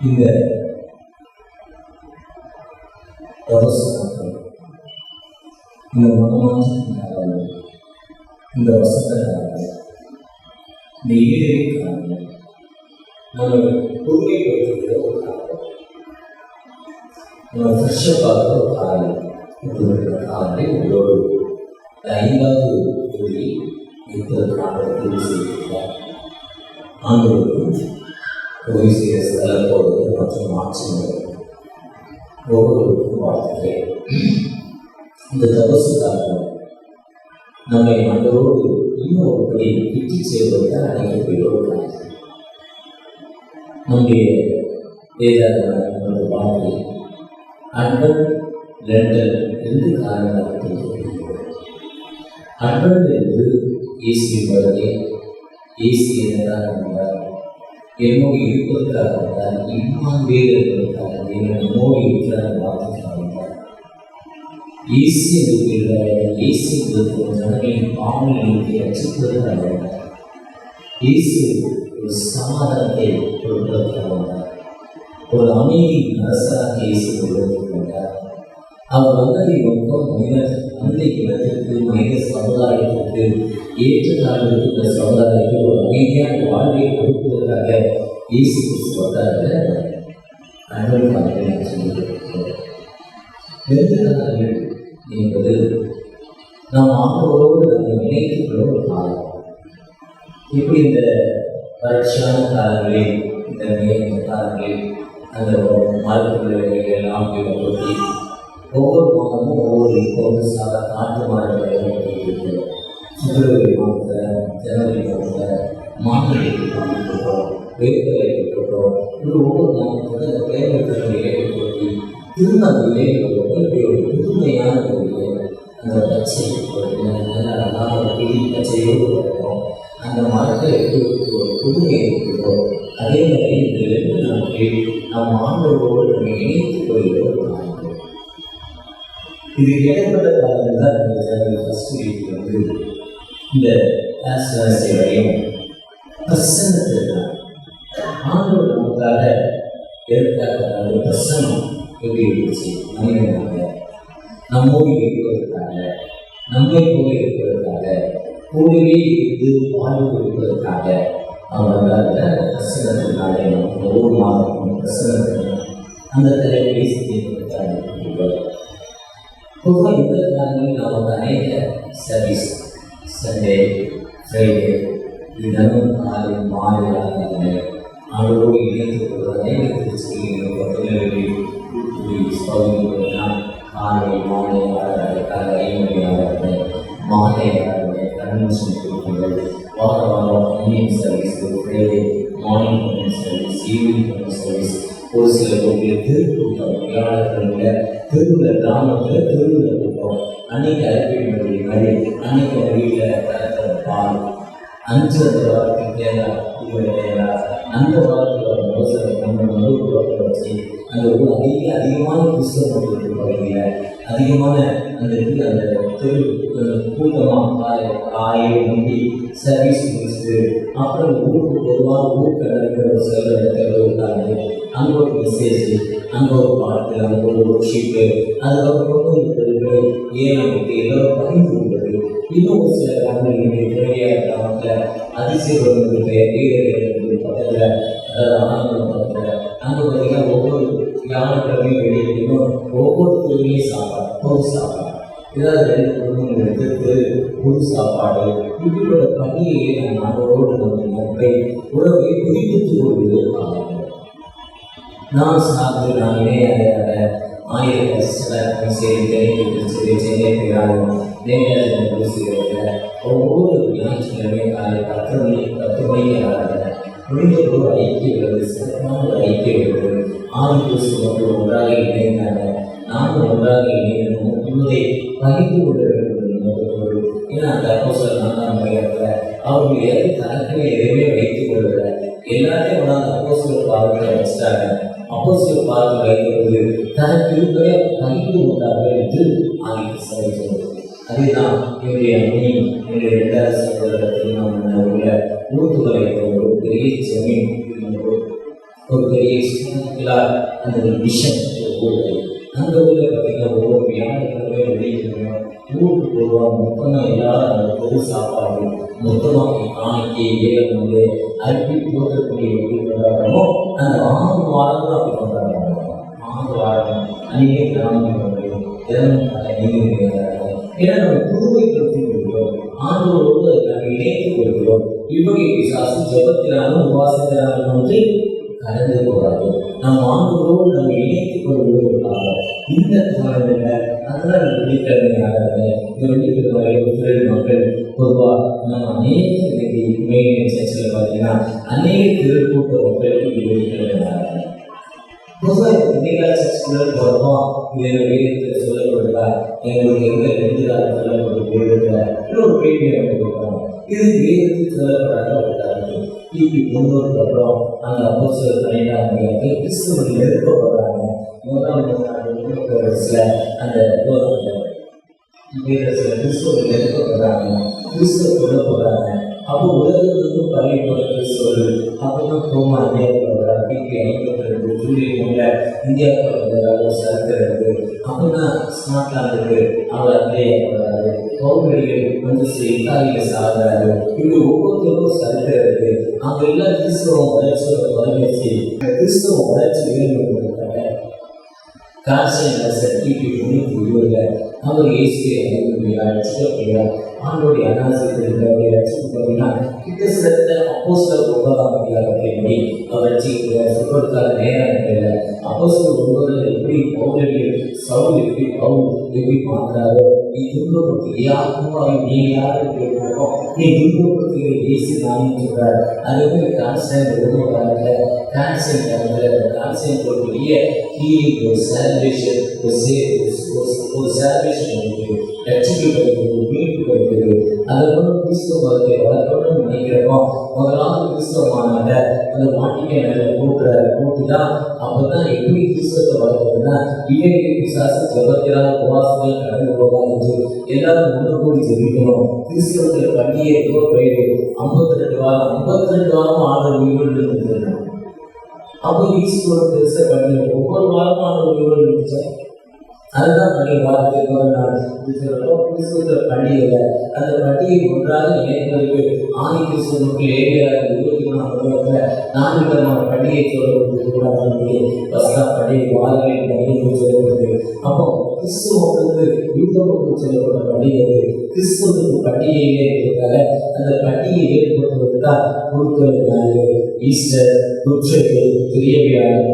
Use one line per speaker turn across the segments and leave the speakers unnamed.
இந்த தபசு நாட்கள், இந்த மனமாற்றத்தின் காலங்கள், இந்த வசந்த காலங்கள், இந்த இறுதி காலங்கள் நம்ம புதுமைப்படுத்துகிற ஒரு காலம், நம்ம ஃப்ரெஷ்ஷப் ஆகிற ஒரு காலம். இப்படி காலங்களை உங்களோடு 5வது தொழில் இப்போது காலத்தில் செய்திருக்கிறார். ஆண்டவருக்கு உதவி செய்ய செல்லப்போவது மற்றும் ஆட்சிகள் ஒவ்வொருவருக்கும் வாழ்த்துகிறேன். இந்த தபசு காலம் நம்மை ஆண்டவரோடு இன்னும் ஒருபடி இட்டு சேர்வதற்கு அழைக்கப்படுவது. நம்முடைய வேதாந்த வாழ்க்கை அன்பன் லண்டன் 2 காரணங்கள். அன்பன் என்று இயேசு வருகை, இயேசு என்றார் என்னோடு இருப்பதற்காக வந்தார், இம்மாவேல் என்பதற்காக என்னோடு இருக்கிறார் வார்த்தைக்காக வந்தார். இயேசு என்று இயேசு என்பதற்கு ஜனங்களின் பாவங்களுக்கு ரட்சிப்பதற்காக வந்தார். இயேசு ஒரு சமாதானத்தை கொடுப்பதற்காக வந்தார். ஒரு அமைதியின் அரசராக இயேசு கொடுப்பதற்கு வந்தார். அவர் வந்ததை நோக்கம் மனித இனத்திற்கு, மனித சமுதாயத்திற்கு ஏற்றத்தாழ்வுக்கு இந்த சமுதாயத்தில் ஒரு அமைதியான வாழ்வை கொடுப்பதற்காக இயேசு கிறிஸ்து வந்தார்கள். அன்புக்காக சொல்லியிருக்கிறோம். விருதுகள் என்பது நாம் ஆண்டவரோடு நம்மை இணைத்துக் கொள்ள ஒரு காலம். இப்படி இந்த வறட்சியான காலங்களில், இந்த நேர்ந்த காலங்களில் அந்த மருத்துவ எல்லாம் கொட்டி ஒவ்வொரு மாதமும் ஒவ்வொரு இப்போது நாட்டு மாதங்களை இருக்கிறோம். பிப்ரவரி மாதத்தில், ஜனவரி மாதத்தில் மாநிலத்தில் கொடுக்கிறோம், வேர்களை கொடுக்கிறோம். இது ஒவ்வொரு மாதத்தில் அந்த வேர்களை கொட்டி திரும்ப அந்த இலைகளுடைய ஒரு புதுமையான அந்த பச்சை பச்சையோடு இருக்கிறோம். அந்த மரத்தை ஒரு புதுமையை இருக்கிறோம். அதே மாதிரி இந்த 2 நாட்களில் நம் ஆண்டவரோடு நம்ம இணைத்துக் கொள்கிறோம். இது இடைப்பட்ட காலத்தில் தான் இந்த ஜனவரி ஃபர்ஸ்ட் வீக் வந்து இந்த ஆசிரியரையும் பிரசன்னத்திற்காக ஆண்டவர் நமக்காக ஏற்காக பிரசன்னம் எப்படி இருந்துச்சு, மனிதனாக நம்மோடு இருப்பதற்காக, நம்மை போல இருப்பதற்காக, கூடவே இருந்து வாழ்வு கொடுப்பதற்காக அவர்களாக பிரசனத்திற்காக ஒவ்வொரு மாதமும் பிரசனத்திற்காக அந்த தலைவரை செய்திருக்கிறார்கள். பொதுவாக இந்த காலங்களில் நமக்கு அநேக சர்வீஸ், சண்டே, ஃப்ரைடே, தினமும் காலை மாலை அவரோடு இணைத்துக் கொள்வது அநேக திருச்சிகள் காலை மாலை காலை 5 மணி ஆகிறார்கள், மாலை ஆகிறார்கள், கன்வென்ஷன் கொடுக்குங்கள், வார வாரம் Indian service, Friday morning service, evening service. ஒரு சில கோவில் திருக்கூட்டம், வியாழக்கிழமையில் திருவிழா, கிராமத்தில் திருவிழா கூட்டம். அன்னைக்கு அழைப்பின்படி மாதிரி அன்னைக்கு அவங்க வீட்டில் பால் 5 அந்த வாரத்துக்கு தேங்காய், தேங்காய் அந்த வாரத்தில் மோசடி நம்ம மருத்துவத்தில் வச்சு அந்த அதிகமான புஸ்தகம் பகுதியில் அதிகமான அந்த அந்த தெரு கூட்டமாக 1000 நம்பி சர்வீஸ் முடிச்சுட்டு அப்புறம் ஊருக்கு பொதுவாக ஊருக்கு நடக்கிற ஒரு சில இடத்துல இருக்காங்க. அங்கே ஒரு மெசேஜ், அங்கே ஒரு பாட்டு, அங்கே ஒரு ஒர்க் ஷீட்டு, அதுக்கப்புறம் ஏன் எல்லோரும் பகிர்ந்து கொண்டது. இன்னும் ஒரு சில கிராமங்களில் தேவையாக கிராமத்தில் அதிசயம் பக்கத்தில், அதாவது ஆனந்தம் பக்கத்தில் அங்கே பார்த்தீங்கன்னா ஒவ்வொரு வியாழக்கிழமையும் வெளியிடணும், ஒவ்வொரு துறையிலையும் சாப்பாடு, பொது சாப்பாடு, ஏதாவது 2 குடும்பங்கள் எடுத்து புது சாப்பாடு, இப்படியோட பணியை நம்ம அதோடு நம்ம நட்பை உறவை புதுப்பித்துக் கொள்வது. நான் சாப்பிட்டு நான் இணையாக 1000 சென்னை ஒவ்வொரு ஞாயிற்றுக்கிழமை காலை 10 மணிக்கு முடிந்தபோது ஐக்கிய உள்ளது, சிறப்பான ஒரு ஐக்கிய உள்ளது. 6 மக்கள் ஒன்றாக இணைந்தாங்க, நானும் ஒன்றாக இணைந்தோம் என்பதை பகிர்ந்து கொள்ள வேண்டும். ஏன்னா அந்த அப்போஸ்தலர் 4ஆம் அதிகாரத்தில் அவர்கள் எதை தனக்குமே எதையுமே வைத்துக் கொள்ளல, எல்லாத்தையும் கொண்டாந்து அப்போஸ்தலர் பாதத்தில் வச்சிட்டாங்க. அப்போஸ்தலர் பாதத்தில் வைக்கும்போது தனக்கு இருப்பதை பகிர்ந்து கொண்டார்கள் என்று ஆங்கில சொல்கிறது. அதுதான் என்னுடைய அணி, என்னுடைய 2வது சகோதரத்தில் நாம் உள்ள ஊர்த்துகளை ஒரு பெரிய ஜமீன் ஒரு பெரிய ஸ்கூலுக்குலாம் அந்த ஒரு மிஷன் ஊருக்கு அந்த ஊரில் பார்த்தீங்கன்னா ஒவ்வொரு வியாழக்கிழமை வெளியிடுவோம். ஊருக்கு போடுவாங்க. மொத்தமாக எல்லாரும் அந்த பொது சாப்பாடு மொத்தமாக காணிக்கை வேலை அரிப்பி போற்றக்கூடிய எப்படி கொண்டாடுறோமோ அந்த 6 வாரங்களும் அப்படி கொண்டாடுறாங்க. 6 வாரம் அநேக கிராமங்கள் ஏன்னா நம்ம புதுமைப்படுத்தி கொடுக்கிறோம். ஆண்டவரோடு நாங்கள் இணைத்து கொடுக்கிறோம். இவ்வகை பிசாசு ஜபத்தினாலும் உபாசத்தினாலும் வந்து கடந்து போகிறாங்க. நம் ஆண்டவரோடு நம்ம இணைத்துக் கொள்வதற்காக இந்த காலங்களில் அதனால் வெள்ளிக்கிழமையாக இந்த வெள்ளிக்கிழமை மக்கள் பொதுவாக நம்ம அநேக மெயின் சர்ச்சில் பார்த்தீங்கன்னா அநேக திருக்கூட்ட மக்களுக்கு வெள்ளிக்கிழமையாக பொதுவாக இன்னைக்கான சர்ச்சுக்குள்ள போகிறோம். இதில் வேதத்தில் சொல்லப்படுதா எங்களுக்கு எந்த காலம் சொல்லப்பட்டு வேதத்தில் இன்னொரு கேள்வி நம்ம கொடுக்குறோம். இது வேதத்தில் சொல்லப்படாத ஒரு கருத்து. கிபி 300 அப்புறம் அந்த அப்போஸ்தலர் 12 கிறிஸ்துவ நெருக்கப்படுறாங்க. 1ஆம் நூற்றாண்டு அந்த கிறிஸ்துவ நெருக்கப்படுறாங்க. கிறிஸ்துவ கொல்ல போறாங்க. அப்போ உலகத்திலிருந்து பள்ளிக்கூட கிறிஸ்தவர்கள் அப்பதான் தோமா இந்தியாவுக்கு கிபி 52 ஜூலை இந்தியாவுக்கு சரித்திருக்கு. அப்பதான் ஸ்காட்லாந்துக்கு அவர் அங்கேயாடுறாரு. பௌர்ணமிகள் வந்து இத்தாலியில சாகுறாரு. இப்படி ஒவ்வொருத்தருக்கும் சரித்திரம் இருக்கு. அவங்க எல்லாம் கிறிஸ்தவம் வளர்ச்சி கிறிஸ்தவம் வளர்ச்சி வேணும்ன்றதுக்காக கான்ஸ்டன்டைன் கிபி 320 அவர் இயேசுவை அழைச்சிட்டு ஆண்டோடைய அனாசிரியர்களுடைய பார்த்தீங்கன்னா கிட்டத்தட்ட அப்போஸ்தலர் 9ஆம் அதிகாரத்தின்படி அவர் ரட்சிக்கிறார். சொல்வதற்காக நேரம் இல்லை. அப்போஸ்தலர் 9 எப்படி பவுல் சவுல் எப்படி மாற்றாரோ நீ துன்பப்படுத்தி யாருக்கும் நீ யாரு கேட்கிறோம் நீ துன்பப்படுத்துகிற இயேசு நானும் சொல்றார். அதே மாதிரி கான்ஸ்டன்ட் உருவாக கான்ஸ்டன்ட் ஒரு பெரிய ஹீலிங் ஒரு சால்வேஷன் ஒரு சால்வேஷன் ரட்சிக்கப்படுகிறது மீட்பு கிடைக்கிறது. அதை கொண்டு கிறிஸ்துவ மதத்தை வளர்க்கணும்னு நினைக்கிறோம். முதலாவது கிறிஸ்தவமானால அந்த மாட்டிக்கை நல்ல போட்டுதான். அப்பதான் எப்படி கிறிஸ்தவத்தை வளர்க்கணும்னா இயற்கை பிசாசு ஜபத்தினால் உபாசங்கள் கடந்து போகாது. எல்லாரும் ஒன்று கூடி ஜெபிக்கணும். கிறிஸ்தவத்தில் பண்டிகை எவ்வளோ போயிடு 52 வாரம் ஆண்டு உயிரோடு இருந்துருக்கணும். அப்போ ஈஸ்வரோட பெருசை பண்டிகை ஒவ்வொரு வாரமும் ஆண்டு உயிரோடு இருந்துச்சு. அதுதான் பண்டிகை வாரத்துக்கு ஒரு நாள் கிறிஸ்துவ பண்டிகையில் அந்த பண்டிகை ஒன்றாக இணைப்பதற்கு ஆதி கிறிஸ்துவ மக்கள் ஏரியாக 24 4 விதமான பண்டிகை சொல்லப்படுறது. பஸ்கா பண்டிகை, வாரங்களின் பண்டிகை சொல்லப்படுது. அப்போ கிறிஸ்துவங்களுக்கு யூதர்களுக்கு சொல்லப்பட்ட பண்டிகை கிறிஸ்துவத்துக்கு பண்டிகையிலே இருக்கிறதால அந்த பண்டிகையை ஏற்படுத்துவது தான் குருத்துவ ஈஸ்டர், குற்றவை, பெரிய வியாழன்,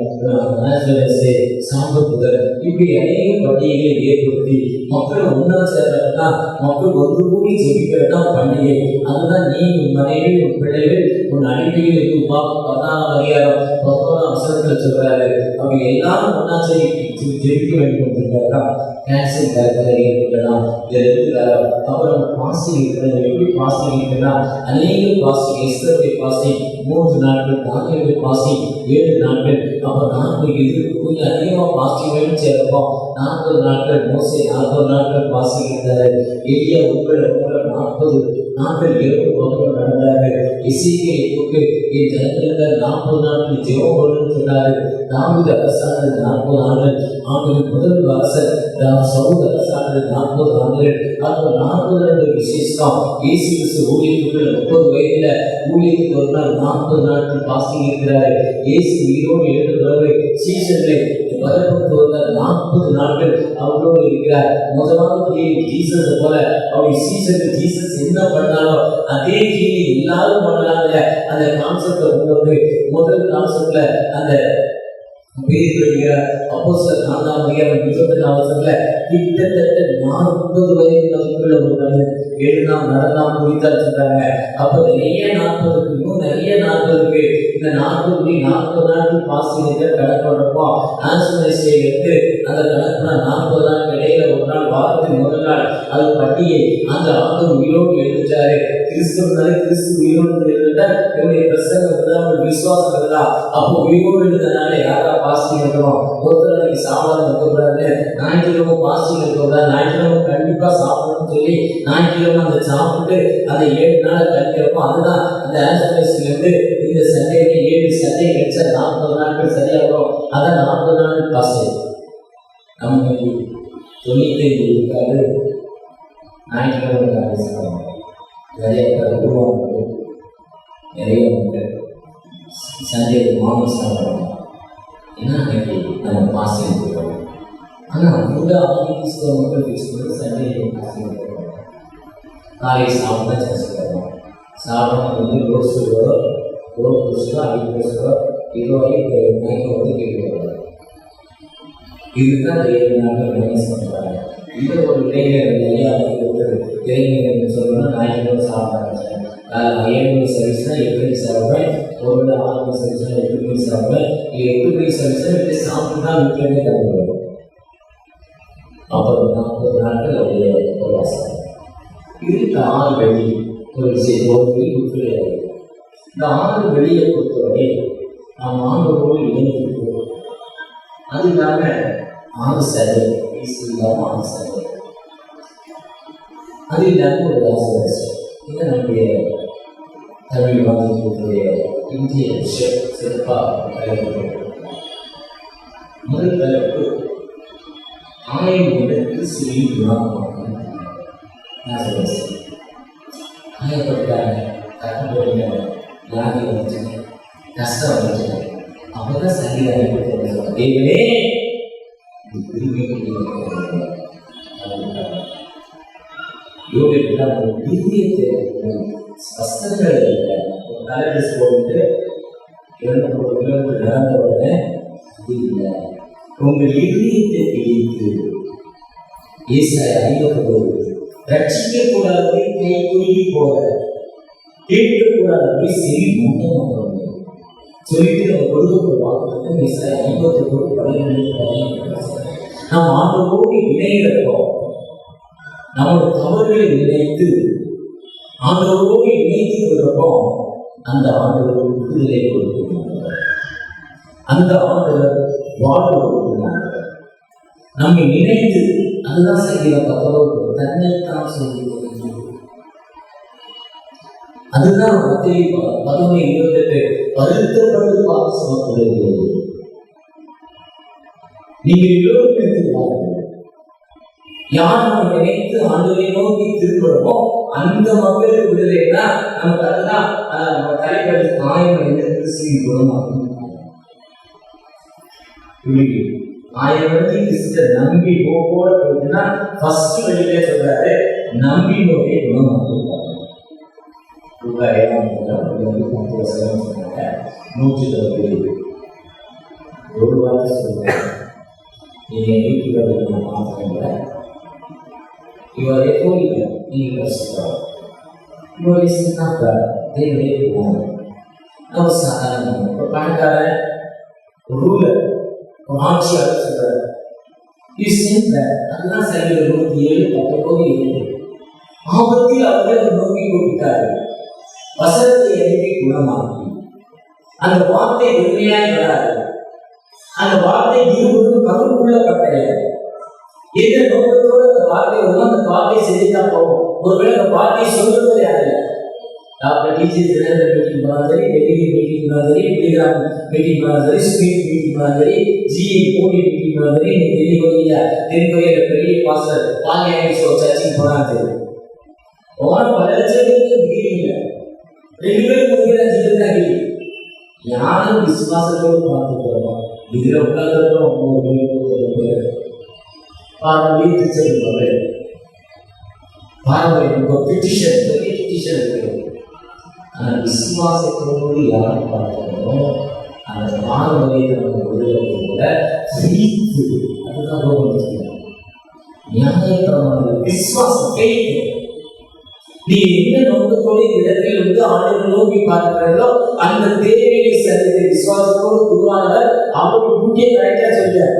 சாம்புதர் இப்படி அநேக பண்டிகைகளை ஏற்படுத்தி மக்களை ஒன்றா சேர்றதுனா மக்கள் ஒன்று கூடி ஜெபிக்கிறதா பண்டிகை. அதுதான் நீ உன் மனைவி உன் பிள்ளைகள் உன் அடிமைகள் இருக்கு. 10ஆம் அதிகாரம் 11ஆம் வசனத்துல சொல்றாரு. அவங்க எல்லாரும் ஒன்னா ஜெபிக்க வேண்டும் அப்படின்றதான் கேன்சர் காலத்தில் ஏற்படலாம். அப்புறம் பாஸ்டிங் இருக்கிறது. எப்படி பாஸ்டிங் இருக்குன்னா அநேக பாஸ்டிங் எஸ்தருடைய பாஸ்டிங் 3 நாட்கள், தானியேலுடைய பாஸ்டிங் 7 நாட்கள். அப்போ 40 இதுக்கு கொஞ்சம் அதிகமாக பாஸ்டிங் வேணும் சேர்ப்போம். 40 நாட்கள் மோசே 40 நாட்கள் பாஸ்டிங் இருந்தாரு. எளிய உட்பட 40 நாட்கள் இரவு பகல் நடந்தாரு. இசைக்கு என் ஜனங்களுக்கு 40 நாட்கள் ஜெபம் பண்ணுன்னு சொன்னாரு. தாவீது அரசானது 40 ஆண்டுகள். ஆண்டுகள் முதல் அரசர் சவுல் அரசானது 40 ஆண்டுகள். அப்போ 42 விசேஷம். இயேசு கிறிஸ்து ஊழியத்துக்குள்ள 30 வயதுல ஊழியத்துக்கு ஒரு நாள் 40 நாட்கள் பாஸ்டிங் இருக்கிறாரு. இயேசு உயிரோடு எழுந்த பிறகு சீசர்களை பலப்படுத்துவதால் 40 நாட்கள் அவரோடு இருக்கிறார். முதலாவது ஜீசஸ் போல அவருடைய சீசருக்கு ஜீசஸ் என்ன பண்ணாலும் அதே கீழே எல்லாரும் பண்ணாங்க. அந்த கான்செப்டை கொண்டு முதல் கான்செப்ட்ல அந்த அப்போஸ்தலர் 4ஆம் அதிகாரம் 24ஆம் வசனத்துல கிட்டத்தட்ட 40 வயது மதிப்புள்ள ஒரு மனிதன் எழுதாம் நடலாம் குறித்தால் சொல்றாங்க. அப்ப நிறைய 40 இன்னும் நிறைய 40 இந்த 40 நாட்கள் பாஸ்டிங் கணக்கு பண்றப்போ ஆன்சரைஸ் எடுத்து அந்த கணக்குனா 40 நாட்கள் இடையில ஒரு நாள் வாரத்தின் முதல் நாள் அது பண்டிகை. அந்த ஆண்டு உயிரோடு எழுதிச்சாரு. கிறிஸ்து உயிரோடு எழுத என்னுடைய பிரசங்கம் இருந்தா உங்களுக்கு விசுவாசம் இருந்தா அப்போ உயிரோடு இருந்ததுனால யாரா பாசிட்டிவ் இருக்கணும், ஒருத்தர் அன்னைக்கு சாப்பிடாம இருக்கக்கூடாது, ஞாயிற்றுக்கிழமை பாசிட்டிவ் இருக்கக்கூடாது, ஞாயிற்றுக்கிழமை கண்டிப்பா சாப்பிடணும்னு சொல்லி ஞாயிற்றுக்கிழமை அந்த சாப்பிட்டு அதை 7 நாள் கழிக்கிறப்போ அதுதான் அந்த ஆஸ்பிரேஷன்ல இருந்து இந்த சண்டைக்கு 7 சண்டை கிடைச்சா 40 நாட்கள் சரியா வரும். அதான் 40 நாள் பாசிட்டிவ். நம்ம 95 இருக்காது ஞாயிற்றுக்கிழமை சாப்பிடணும். நிறைய உருவாக்குது, நிறைய சண்டே மார்னிங் சாப்பிடுவாங்க. ஏன்னா அன்னைக்கு நம்ம பாசிட்டிவ் இருக்கிறோம். ஆனால் அந்த ஆஃபீஸ்க்கு மக்கள் ஃபிக்ஸ் பண்ணி சண்டே பாசிட்டிவ் இருக்கிறோம். காலையில் சாப்பிட்டா சர்ச்சை போடுவோம். சாப்பிட ரோஸ் ரோஸ் 5 கேட்க இதுதான் 7 நாட்கள் மைனஸ் பண்ணுறாங்க. இந்த ஒரு இளைஞர் நிறையா இளைஞர்கள் சொல்லணும்னா ஞாயிற்றுக்கிழமை சாப்பிட ஆரம்பிச்சேன். 7 மணி சர்வீஸ்னா 8 மணிக்கு சாப்பிடுவேன், ஒரு 6 மணி சர்வீஸ்னா 8 மணிக்கு சாப்பிடுவேன். 8 மணிக்கு சர்வீஸ்னா இப்படி சாப்பிட்டு தான் வீட்டிலேருந்தே கிளம்புவேன். அப்புறம் 40 நாட்கள் அப்படியே ஒரு வாசம். இதுக்கு 6 வெளி ஒரு வீடு கிடையாது. இந்த 6 வெளியை பொறுத்தவரை நாம் ஆண்டோடு இணைந்திருக்கிறோம். அது இல்லாமல் 6 சதை இல்லாமல் 6 சதை, அது இல்லாமல் ஒரு ராசராசி. இது நம்முடைய தமிழ் வாதத்தினுடைய இந்திய சிறப்பாக முதல் தலைப்பு ஆயங்களுக்கு சிறி குணமாகும். ஆயப்பட்டாங்க, கஷ்டம் போட்டுங்க, வியாதி வந்துச்சுங்க, கஷ்டம் வந்துச்சுங்க, அப்பதான் சரியாக தேவனே வஸ்திரங்கள் இல்லை, கலர்ஸ் போட்டு 200 கிலோமீட்டர் நடந்த உடனே அது இல்லை. உங்கள் இதயத்தை பிடித்து ஏசாயா 51 ரட்சிக்கக்கூடாது கை குறுகி போக, கேட்கக்கூடாது செவி மூட்டமாக சொல்லிட்டு நம்ம கொடுக்க வாக்கு ஏசாயா 51:12 நாம் ஆண்டவரோடு இணைகிறப்போம். நம்மளோட தவறுகளை நினைத்து ஆண்டவரோடு இணைத்து கொள்றப்போம். அந்த ஆண்டவர் விடுதலை கொடுக்கிறார், அந்த ஆண்டவர் வாழ்வு கொடுக்கிறார். நம்மை நினைத்து அதுதான் சங்கீதம் 19 தன்னைத்தான் சொல்லி அதுதான் 11:28 வருத்தப்பட்டு பார்த்து சுமக்கிறது. நீங்கள் எல்லோரும் யார் நம்ம நினைத்து ஆண்டவரை நோக்கி திரும்புறோமோ அந்த மக்களுக்கு விடுதலைன்னா நமக்கு அதுதான் நம்ம தலைப்படி ஆயிரம் குணமாகும். 1000 கிறிஸ்தர் நம்பி போட போயிட்டுன்னா ஃபர்ஸ்ட் வெளியிலே சொல்றாரு நம்பி நோக்கி குணமாகும். 120 ஒரு வார்த்தை சொல்றேன், நீங்க வீட்டுக்கு மாத்திரங்கள you are a holy man, you are strong. You are a son of God, they will be born. நம்ம சாதாரண ஒரு பணக்காரன் ரூலர் ஒரு ஆட்சியாளர் சொல்றாரு, you think that அதுதான் சங்கீதம் 107:19 ஆபத்தில் அவரை நோக்கி கொடுத்தாரு, வசனத்தை எழுதி குணமாக்கி. அந்த வார்த்தை உண்மையாய் வராது, அந்த வார்த்தை இருவரும் கருக்குள்ளப்பட்ட எந்த நோக்கத்தோடு அந்த வார்த்தை வரும், அந்த வார்த்தை செஞ்சுதான் போகும். ஒருவேளை அந்த வார்த்தையை சொல்றது யாரு, டாக்டர் டிஜி தினகரன் மீட்டிங் போனாலும் சரி, வெட்டிங் மீட்டிங் போனாலும் சரி, டெலிகிராம் மீட்டிங் போனாலும் சரி, ஸ்பீட் மீட்டிங் போனாலும் சரி, ஜிஏ மூடி மீட்டிங் போனாலும் சரி, நீங்க தென்கொரியில பெரிய பாஸ்டர் பாலியாங்கி சர்ச்சுக்கு போனாலும் சரி, பல லட்சம் பேருக்கு மிகிறீங்க, 2 பேரும் 3 பேர் 5 பேர் தான் கிளி. யாரும் விசுவாசத்தோடு பார்த்து போறோம். இதுல உலகத்துல 9 பேர் பாரம்பரிய திருச்செல்வது பாரம்பரியம் பிரிட்டிஷர் பெரிய பிரிட்டிஷர் இருக்கு. ஆனால் விசுவாசத்தோடு யாரும் பார்க்கிறோமோ அந்த பாரம்பரியத்தை நம்ம விடுதலை அதுதான் நியாயப்பிரமாணம் விசுவாசம். நீ என்ன நோக்கத்தோடு இடத்தில் வந்து ஆண்டவரை நோக்கி பார்க்கிறீர்களோ அந்த தேவையை சந்தித்த விசுவாசத்தோடு குருவானவர் அவருக்கு முக்கிய கரெக்டா சொல்றார்.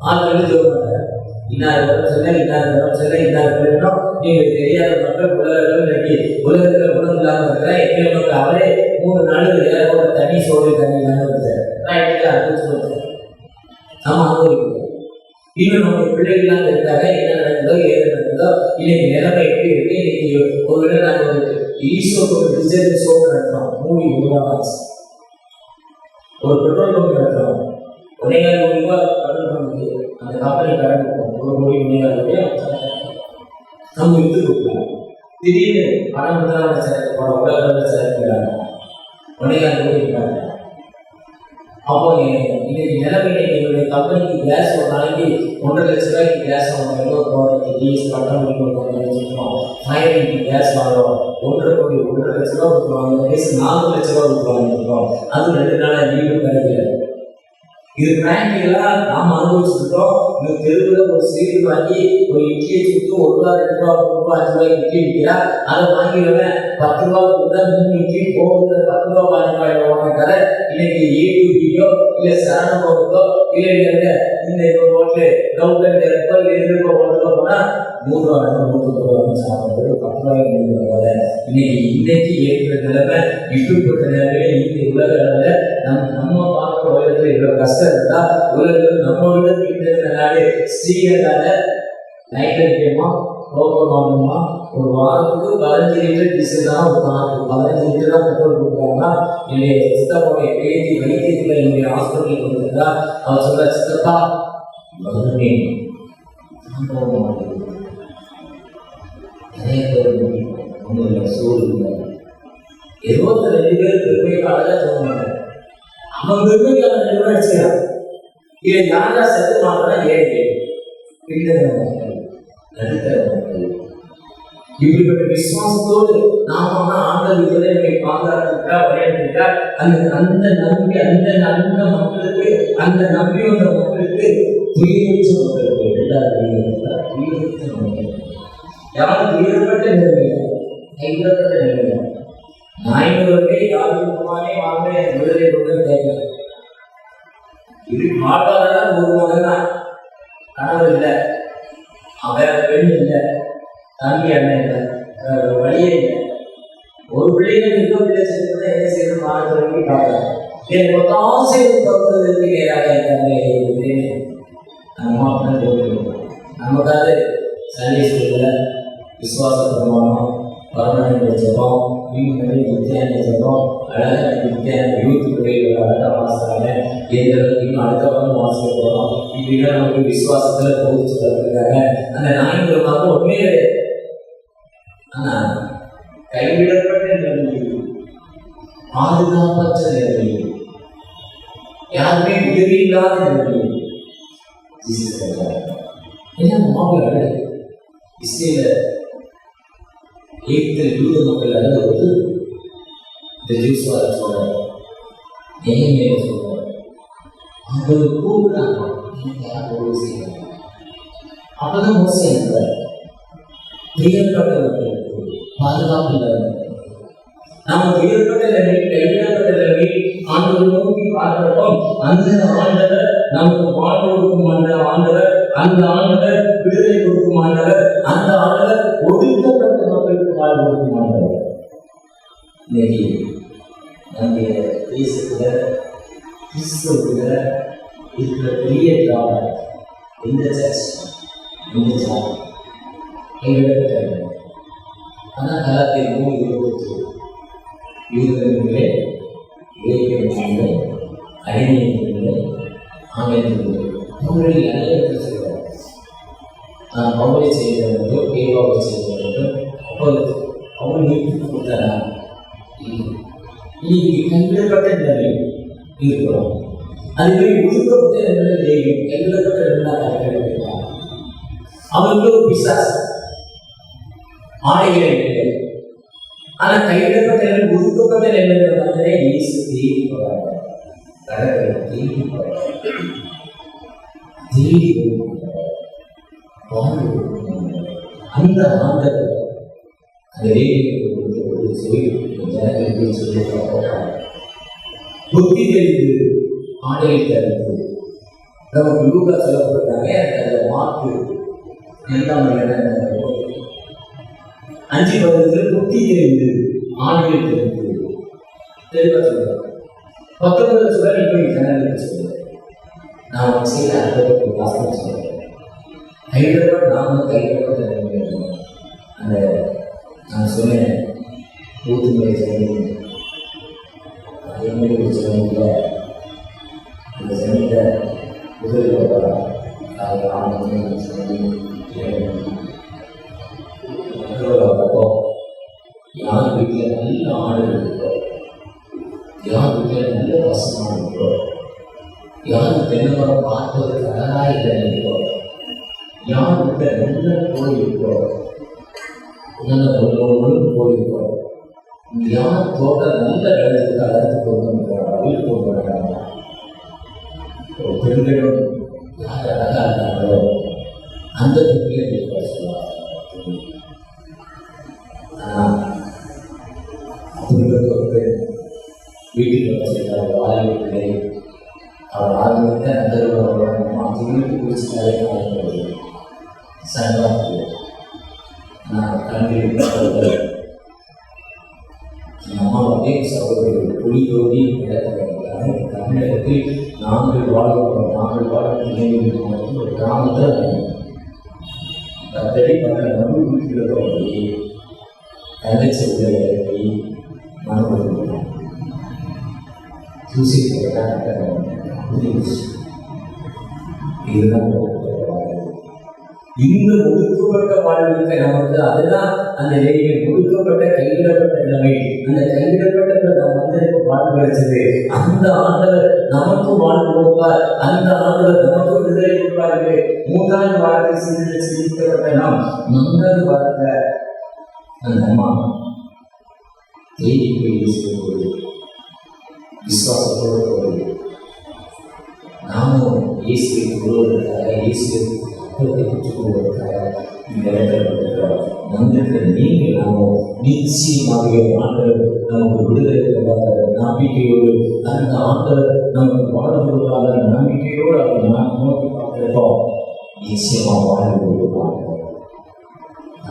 ஆண்டவரை ஜெபம் பண்றார், இன்னார் வரும் சொல்ல இன்னார் வரும் சொல்ல இன்னார் வரணும். நீங்கள் தெரியாத மக்கள் உலகம் இன்னைக்கு உலகத்தில் உணவு இல்லாமல் இருக்கிற எத்தனை மக்கள் அவரே 3 நாளுக்கு ஏதாவது தண்ணி சோறு தண்ணி இல்லாமல் இருக்கிறார். அனுபவிச்சு நம்ம அனுபவிக்கிறோம். இன்னும் நம்ம பிள்ளைகள்லாம் இருக்காங்க. என்ன நடக்குதோ ஏது நடக்குதோ இன்னைக்கு நிலைமை எப்படி இருக்கு. இன்னைக்கு ஒரு விட நாங்கள் ஈஸ்வருக்கு ஒரு டிசைன் ஷோ நடத்துறோம். மூவி உருவாச்சு ஒரு பெட்ரோல் பங்க் நடத்துறோம். 1.5 கோடி ரூபாய் பெட்ரோல் பங்கு அந்த கம்பெனி கடன் 1 கோடி 1.5 நம்ம விட்டு கொடுக்கலாம். திடீர்னு பணம் முதலாளர் சேர்க்க போறோம். உலக சேர்க்கிறாங்க 1.5 கோடி இருக்காங்க. அப்போ இன்னைக்கு நிலைமையில எங்களுடைய கம்பெனிக்கு கேஸ் ஒரு நாளைக்கு 1.5 லட்ச ரூபாய்க்கு கேஸ் வாங்குறோம். போகிறதுக்கு டீஸ் பட்டம் ஃபைனலுக்கு கேஸ் வாங்குறோம். 1.5 கோடி 1.5 லட்ச ரூபா கொடுத்துருவாங்க. கேஸ் 4 லட்ச ரூபா கொடுத்துருவாங்க. அது 2 நாளாக லீவு கிடைக்கல. இது பிராக்டிகலா நாம் அனுபவிச்சுட்டோம். இந்த தெருவில் ஒரு சீடு வாங்கி ஒரு இட்லியை சுட்டு 1 ரூபா 2 ரூபா 3 ரூபா 5 ரூபாய்க்கு இட்லி விற்கிறா. அதை வாங்கிடுவேன் 10 ரூபா கொடுத்தா 3 இட்லி போகுது. 10 ரூபா 15 ரூபாய் வாங்கிட்டார. இன்னைக்கு ஏடிபியோ இல்லை சரணபவத்தோ இல்லை இந்த ஹோட்டலு கவுண்டர் இருக்கோ 2 ரூபாய் ஹோட்டலோ போனால் 100 ரூபா 100 ரூபா சாப்பிட்றது 10 ரூபாய்க்கு. இன்னைக்கு ஏற்ற நிலைமை இப்படிப்பட்ட நிலைமையில இந்த உலக அளவில் நம்ம பார்க்குற உலகத்தில் இவ்வளவு கஷ்டம் இருந்தா உலகம் நம்ம விட இருக்கிற நாடு ஸ்ரீலங்கால நைட் அடிக்கணுமா ரோபம் வாங்கணுமா ஒரு வாரத்துக்கு 15 லிட்டர் டீசல் தான் ஒரு நாளைக்கு 15 லிட்டர் தான் பெட்ரோல் கொடுக்குறாங்கன்னா என்னுடைய சித்தப்பாவுடைய பேத்தி வைத்தியத்தில் என்னுடைய ஹாஸ்பிட்டலுக்கு கொடுத்துருந்தா அவர் சொல்ற சித்தப்பா வருமே நிறைய பேர் ஒன்றும் சூழல் இல்லை. 22 பேர் பெருமைக்காக தோணுவாங்க. அவன் பெருமைக்காக நிர்வகிக்கிறான். இதை யாரா செத்து மாட்டா ஏழை நடுத்தர இப்படிப்பட்ட விசுவாசத்தோடு நாம ஆண்டவர்களை நம்மை பாதுகாத்துட்டா விளையாட்டுட்டா அந்த நம்பி அந்த மக்களுக்கு அந்த நம்பி வந்த மக்களுக்கு துயரற்ற மக்களுக்கு துயரற்ற மக்கள் யாரும் துயரப்பட்ட நிலைமையில கைவிடப்பட்ட நிலைமையில 500 பேர் யாருக்குமானே வாங்க விடுதலை கொண்டு தேவை. இப்படி மாட்டாதான் ஒரு மகன் தான் கனவு இல்லை, அவன் பெண் இல்லை, தம்பி அண்ணன் இல்லை, வழியே இல்லை. ஒரு பிள்ளைகள் இன்னொரு பிள்ளை சேர்ந்து என்ன செய்யணும் மாணவர்களுக்கு பார்க்கலாம். எனக்கு ஒரு ஆசையை தோற்றுவதற்கு நேராக இருக்காங்க. அம்மா நமக்காவது சண்டே ஸ்கூலில் விசுவாச பிரமாணம் பரமனை ஜபம் வித்தியானி ஜபம் அழகான வித்தியான யூத் பிள்ளைகள் அழகாக வாசிக்கிறாங்க. இன்னும் அடுத்த வாரம் வாசிக்க போகிறோம். இப்படிலாம் நமக்கு விசுவாசத்தில் போதிச்சு வளர்த்துருக்காங்க. அந்த 4 மாதம் ஒன்றே கிடையாது. ஆனால் கைவிடப்பட்ட நிலைமையில் பாதுகாப்பற்ற நிலைமையில் யாருமே உதவி இல்லாத நிலைமையில் என்ன மாப்பிள்ள இஸ்ரேல யூத மக்கள் அதாவது இந்த ஜூஸ்வார சொல்றாரு நேர்மையை சொல்றாரு. அவங்க கூப்பிடுறாங்க செய்யறாங்க. அப்பதான் மோசை இருக்கிறார். துயர்பட்டவர்களுக்கு பாதுகாப்பு இல்லாத நாம துயர்பட்ட நிலைமை கைவிடப்பட்ட நிலைமை ஆண்டவர் நோக்கி பார்க்கிறோம். அந்த ஆண்டவர் நமக்கு வாழ்வு கொடுக்கும் ஆண்டவர், அந்த ஆண்டவர் விடுதலை கொடுக்கும் ஆண்டவர், அந்த ஆண்டவர் ஒடுக்கப்பட்ட மக்களுக்கு வாழ்வு கொடுக்கும் ஆண்டவர். இன்னைக்கு நம்முடைய தேசத்துல கிறிஸ்தவத்துல இருக்கிற பெரிய திராவிட இந்த சர்ச் இந்த ஜாதி கைவிடப்பட்ட ஆனால் காலத்தில் 3 யூதர்களே இளைஞர்களே அறிஞர்களே ஆங்கிலர்களே அவர்களில் அனைவரும் சொல்கிறார். நான் பவுலை செய்தவர்களோ கேவாவை செய்தவர்களோ அவள் நீக்கி கொடுத்தாரா? இன்னைக்கு கைவிடப்பட்ட நிலை இருக்கிறோம். அதுவே ஒடுக்கப்பட்ட நிலையில் கைவிடப்பட்ட நிலை அவர்களோ பிசாசு ஆடைகளை இல்லை. ஆனா கைவிடப்பட்ட நிலை ஒடுக்கப்பட்ட நிலையில் வந்ததே இயேசு தேடி போறாங்க. அந்த ஆண்டவர் அந்த புத்தி தெரிந்து ஆடையை தருவது நமக்கு லூக்கா சொல்லப்பட்டாங்க. அந்த மாற்று எந்த மாதிரியான 5:10 புத்தி தெரிந்து ஆணையில் தெரிந்து தெளிவாக சொல்றாங்க. 19 சொல்ல இப்போ ஜனங்களுக்கு சொல்லுங்க. நான் ஒரு செய்த அனுபவத்தை வாசகம் சொல்றேன். ஹைதராபாத் நாம கைப்பற்ற அந்த நான் சொன்னேன் ஊத்துமுறை செய்யணும். அதே மாதிரி ஒரு சில அந்த சமயத்தை முதல் அது ஆனந்தம் சொல்லி யார் வீட்டில் நல்ல ஆடு இருக்கோ, யார் வீட்டில் நல்ல வசமாக இருக்கோ, யார் தென்னமரம் பார்ப்பதற்கு அழகாக இருக்கோ, யார் வீட்டில் நல்ல கோயில் இருக்கோ, நல்ல ஒன்று கோயில் இருக்கோ, யார் தோட்டம் நல்ல இடத்துக்கு அழைத்து கொண்டு வீட்டு கொண்டு வராங்க, பெண்களும் யார் அழகாக இருக்காங்களோ அந்த வீட்டிலே சொல்லுவாங்க. ஆனால் வீட்டில் வச்சுருக்கார் வாழ்க்கை அவர் ஆரம்பித்த அந்த வீட்டு குடிச்சாலே காலப்படுது சங்காப்பு. நான் கண்டிப்பாக அம்மா அதே சகோதரர்கள் குடித்தோடி தமிழகத்தில் நாங்கள் வாழ நினைவு ஒரு கிராமத்தில் கத்தடி பண்ண நடு வீட்டில் தங்கச்சி உதவி மனு தூசி இதுதான் இந்த ஒடுக்கப்பட்ட வாழ்வுக்கு நமக்கு அதுதான் அந்த ஒடுக்கப்பட்ட கைவிடப்பட்ட நிலைமை. அந்த கைவிடப்பட்ட நம்ம வாழ்வு கிடைச்சது. அந்த ஆண்டவர் நமக்கு வாழ்வு கொடுப்பார். அந்த ஆண்டவர் நமக்கு விடுதலை கொடுப்பார்கள். 3ஆவது வாரத்தை சிந்திக்கப்பட்ட நாம் 4வது வாரத்துல அந்த அம்மா தேடி போய் விசுவாசத்தோடு போய் நாமும் இயேசுவை கொள்வதற்காக இயேசுவை பெற்றுக்கொள்வதற்காக இந்த இடத்தில் வந்திருக்கிற நீங்கள் நாமும் நிச்சயமாகவே ஆண்டவர் நமக்கு விடுதலை தருவார் நம்பிக்கையோடு அந்த ஆண்டவர் நமக்கு வாழ்வதற்காக நம்பிக்கையோடு அவர் நான் நோக்கி பார்த்திருக்கோம். நிச்சயமாக வாழ்வு கொடுப்பாங்க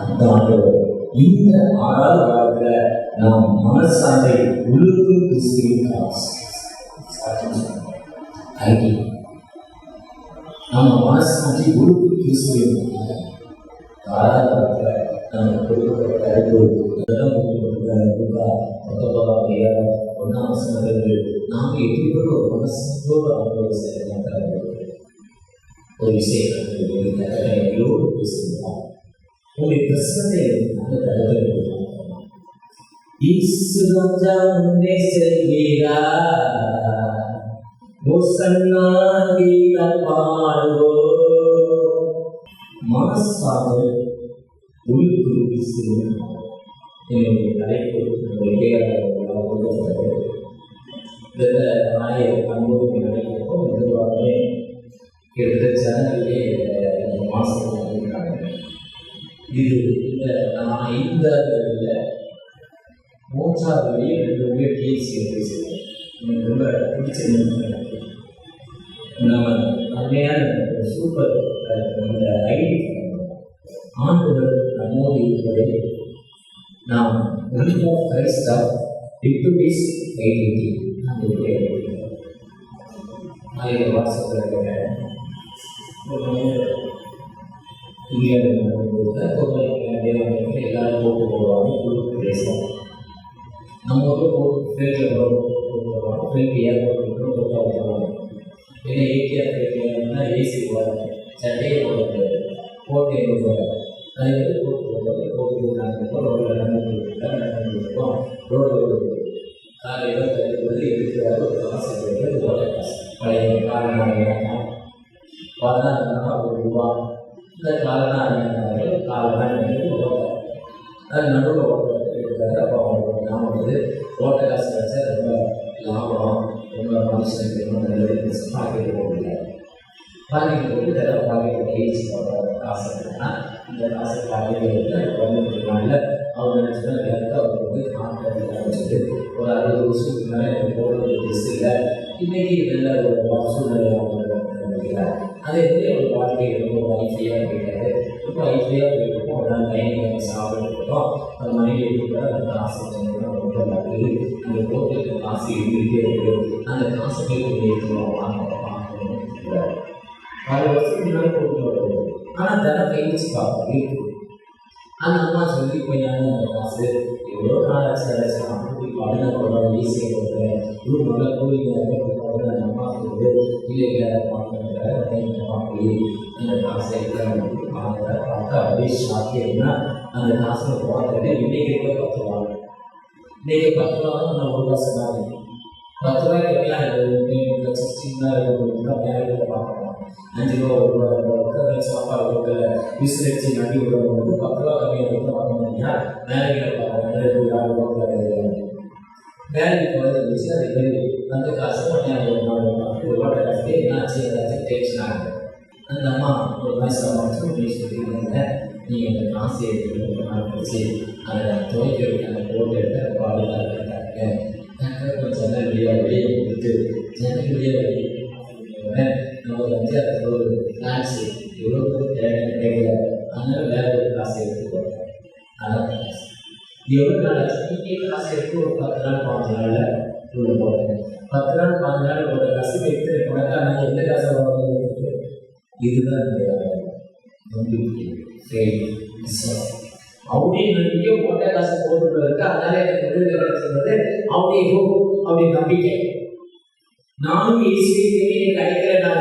அந்த ஆண்டவர். இந்த 6வது வாரத்தில் நாம் மனசாலை உழுக்கு கிறிஸ்துவின் ஐடி நம்ம மனசாட்சி உழுக்கு கிறிஸ்துவின் 6வது வாரத்தில் நமக்கு கொடுக்கப்பட்ட அறிவு 19 வசனத்திலிருந்து நாம் எப்படிப்பட்ட ஒரு மனசோடு அவங்களோட செயல்பட்டார் ஒரு விஷயம் எங்களோடு பேசுகிறோம். உங்களுடைய பிரச்சனை அந்த தடவை மனசாக உள்குறிப்பு என்னுடைய தலைப்பு அனுபவம் நினைக்கிறப்போ முதல்வாகவே கிட்டத்தட்ட சேனல்லே மாசம் இது நான் இந்த 3வது வழியை 2 டிஎஸ்சி பேசுகிறேன். எனக்கு ரொம்ப பிடிச்சிருந்தது. நம்ம அருமையான சூப்பர் அந்த ஐடி ஆண்டவர் நம்மோடு இருப்பதை நாம் கிரைஸ்டா டிப்யூட்டிஸ் ஐடிடி அதில் வாட்ஸ்அப்பில் எல்லாரும் போட்டு போடுவாங்க. குழுக்கு பேசுவாங்க. நம்ம ஃப்ரெண்டில் போடுவாங்க. ஃப்ரெண்ட் ஏற்பட்டு போட்டா வருவாங்க. ஏன்னா ஏசியா ஏசி போடுவாங்க. சட்டையை போட்டு போடுவாங்க. அதை வந்து போட்டு நாங்கள் ரோட்டில் நடந்துருக்கோம். ரோடு காலையில் எடுக்கிறாரு. ஒரு காசு போட்டு ஓட்ட காசு பழைய காரணம் 16 ரூபா. இந்த காலனா அது நடுவில் ஓட்டாரு. அப்போ அவங்களுக்கு ஞாபகம் வந்து ஓட்ட காசு கிடச்சா ரொம்ப லாபம், ரொம்ப மனுஷனுக்கு ரொம்ப நல்லது. பாக்கெட்டு போட்டுருக்காரு. பாக்கெட்டு போட்டு இதெல்லாம் பாக்கெட்டு கைச்சு போடுற காசு இருக்குன்னா இந்த காசை பாக்கெட்டு வந்து 14 நாளில் அவர் நினச்சினா எல்லாருக்கும் அவருக்கு வந்து கான்ட்ராக்ட் ஆரம்பிச்சது. ஒரு 60 வருஷத்துக்கு மேலே எனக்கு போடுறது பெஸ்ட் இல்லை. இன்றைக்கி நல்ல ஒரு சூழ்நிலை அவங்க நினைக்கிறார். அதே மாதிரி அவர் வாழ்க்கை ரொம்ப வாழ்க்கையாக போயிட்டாரு. ரொம்ப ஐஃபையாக போயிருக்கோம். எல்லாம் டைம் சாப்பிட்டு இருக்கோம். அந்த மனைவி கூட அந்த காசு வச்சவங்க ரொம்ப லக்கு. அந்த போட்டு காசு இருந்துகிட்டே இருக்குது. அந்த காசை போய் கொண்டு இருக்கிறோம் பார்க்கணும். பல வருஷத்துக்கு முன்னாடி போட்டு வருவோம். ஆனால் தினம் கை வச்சு பார்ப்போம் இருக்குது. அந்த அம்மா சொல்லி போயாங்க அந்த காசு எவ்வளோ நாள் ஆச்சு அப்படி படன போகிறோம் ஈஸியாக கொடுக்குறேன் இவ்வளோ நல்லா கோயிலில் அந்த அம்மா சொல்லுது இல்லை அம்மா போய் அந்த காசை எடுக்கிறாங்க பார்த்தா அப்படியே ஷாக்கியம்னா அந்த காசை பார்த்துட்டு இன்னைக்கு இருக்க 10 ரூபா இன்னைக்கு 10 ரூபா தான் நான் ஒரு காசு தான் 10 ரூபாய்க்கு எல்லாம் சின்ன பேங்கில் பார்க்கலாம் 5 ரூபா 1 ரூபா சாப்பாடு கொடுக்கல விசிலடிச்சு நடி விடும்போது 10 ரூபா கம்மியாக பார்த்தோம்னா வேலைகளை பார்க்குறாங்க வேலைக்கு வந்துருந்துச்சு அது அந்த காசு ஒரு வாட்டை காசு என்னாச்சு ஏதாச்சும் டென்ஷன் ஆகுது. அந்த அம்மா ஒரு வயசாக சொல்லியிருந்தாங்க நீங்கள் அந்த காசு எடுத்து அதை துவைக்கிறதுக்கு அந்த போட்டு எடுத்து அதை பாதுகாக்கிறாங்க கொஞ்சம் வெளியே கொடுத்து ஜனங்க வெளியே நம்ம வந்து அது ஒரு ஃபிளாட்ஸு எவ்வளோ கிடைக்கல அதனால வேற ஒரு காசு எடுத்துக்கோங்க. அதான் காசு இது எவ்வளோ நாள் ஆச்சு இன்னைக்கு காசு எடுத்து ஒரு 10 நாள் 15 நாளில் உள்ள போட்டேன். 10 நாள் 15 நாள் போட்ட காசு எடுத்து போனாக்கா நான் எந்த காசை வாங்க இதுதான் நம்பிக்கை அப்படியே நம்பிக்கை போட்ட காசு போட்டு இருக்கு. அதனால எனக்கு விடுதலை கிடைச்சிருந்தது அப்படியே அப்படி நம்பிக்கை நானும் இயேசுவை கிடைக்கிறனால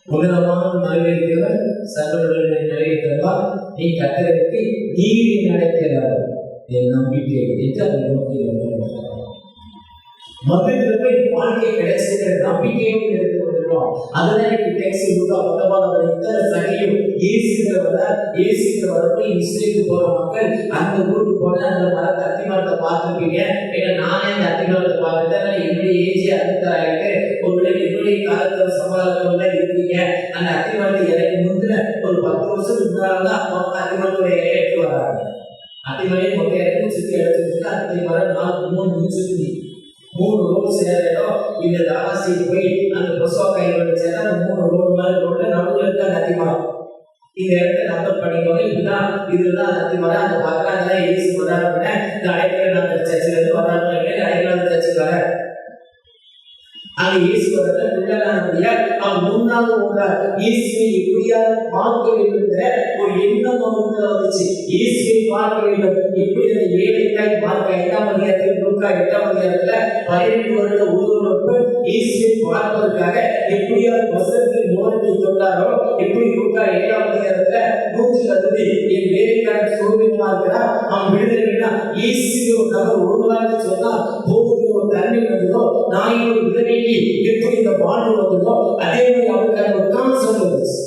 உன்னதமான நிறைவேற்றவர் சகோதரர்களை நிறைவேற்றவர் நீ கத்தருக்கு நீதி நடக்கிறார் என் நம்பிக்கை என்று அதை நோக்கி மதத்திற்கு வாழ்க்கை கிடைச்சிருக்கிற நம்பிக்கையும் எடுத்து கொண்டிருக்கிறோம். அதுதான் எனக்கு டெக்ஸ்ட் புக்கா பத்தொன்பதாவது இத்தனை சகையும் இயேசுகிறவர்கள் இஸ்ரேலுக்கு போற மக்கள் அந்த ஊருக்கு போன அந்த மரத்தை அத்தி மரத்தை பார்த்துருப்பீங்க. ஏன்னா நானே அந்த அத்தி மரத்தை பார்த்துட்டேன். என்னுடைய ஏஜ் அடுத்தாயிட்டு ஒருவேளை என்னுடைய காலத்துல சமாளத்துல இருக்கீங்க. அந்த அத்தி மரத்தை எனக்கு முந்தின ஒரு 10 வருஷத்துக்கு முன்னால்தான் அப்பா அத்தி மரத்துடைய எடுத்து வராங்க. அத்தி மலையை மொத்தம் இடத்துல சுற்றி எடுத்துட்டு அத்தி மரம் 3 நிமிஷத்துக்கு 3 ரோடு சேரணும். இந்த தாராசிக்கு போய் அந்த கொசோ கையில் சேர்ந்தா அந்த 3 ரோடு மாதிரி ரோட்ல நடுவில் இருக்க அத்தி மரம். இந்த இடத்த நம்பர் பண்ணிக்கோங்க. இதுதான் அத்தி மரம். அந்த பக்கம் ஏசி வராங்க. இந்த அடைக்கல அந்த சர்ச்சில் இருந்து வராங்க. அடைக்கல அந்த சர்ச்சுக்கு வர அங்க இயேசு வரத உள்ளானபடியா அவன் முன்னாக ஓடுறார். இயேசுவை எப்படியாவது பார்க்க வேண்டும் என்ற ஒரு எண்ணம் அவனுக்கு வந்துச்சு. இயேசுவை பார்க்க வேண்டும். எப்படி அந்த ஏழைக்காய் பார்க்க 8ஆம் அதிகாரத்தில் லூக்கா 8ஆம் அதிகாரத்துல 12 வருட ஊருக்கு இயேசுவை பார்ப்பதற்காக எப்படியாவது வசனத்தில் மோகத்தை தொட்டாரோ எப்படி லூக்கா 7ஆம் அதிகாரத்துல 160 என் வேலைக்காக சோதனைமா இருக்கிறா அவன் விடுதலைன்னா இயேசுவை ஒரு நபர் ஒருவராக சொன்னா போகுது ஒரு தன்மை வந்ததோ நான் ஒரு உதவி எப்படி இந்த வாழ்வு வந்ததோ அதே மாதிரி அவருக்கான ஒரு கான்செப்ட் வந்துச்சு.